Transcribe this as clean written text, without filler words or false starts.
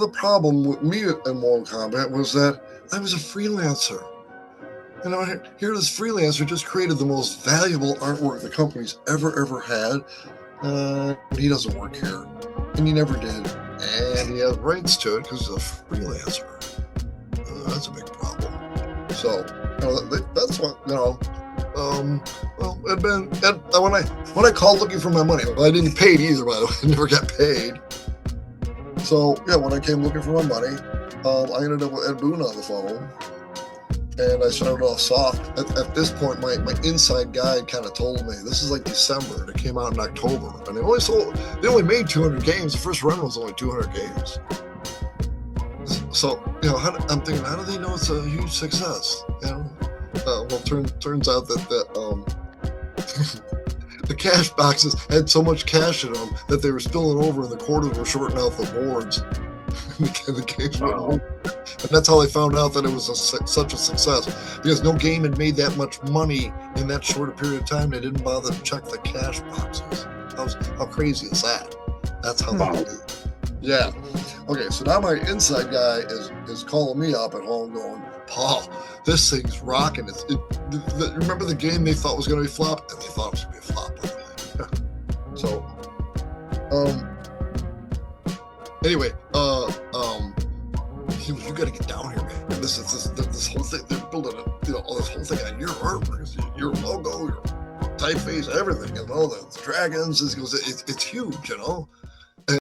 the problem with me in Mortal Kombat was that I was a freelancer. You know, here this freelancer just created the most valuable artwork the company's ever had. He doesn't work here, and he never did, and he has rights to it because he's a freelancer. That's a big problem. So, that's what, well, it'd been, when I called looking for my money, well, I didn't get paid either, by the way. I never got paid. So, yeah, when I came looking for my money, I ended up with Ed Boon on the phone, and I started off soft. At this point, my inside guide kind of told me, this is like December, and it came out in October, and they only made 200 games. The first run was only 200 games. So, I'm thinking, how do they know it's a huge success? Well, turns out that the cash boxes had so much cash in them that they were spilling over, and the quarters were shorting out the boards. The games went over. And that's how they found out that it was such a success, because no game had made that much money in that short a period of time. They didn't bother to check the cash boxes. How crazy is that? That's how they do it. Yeah. Okay, so now my inside guy is calling me up at home going, Paul, this thing's rocking. Remember the game they thought was going to be flop? And they thought it was going to be a flop, by the way. So, anyway, he was, you got to get down here, man. This whole thing, they're building this whole thing on your artwork, your logo, your typeface, everything, the dragons. It's huge,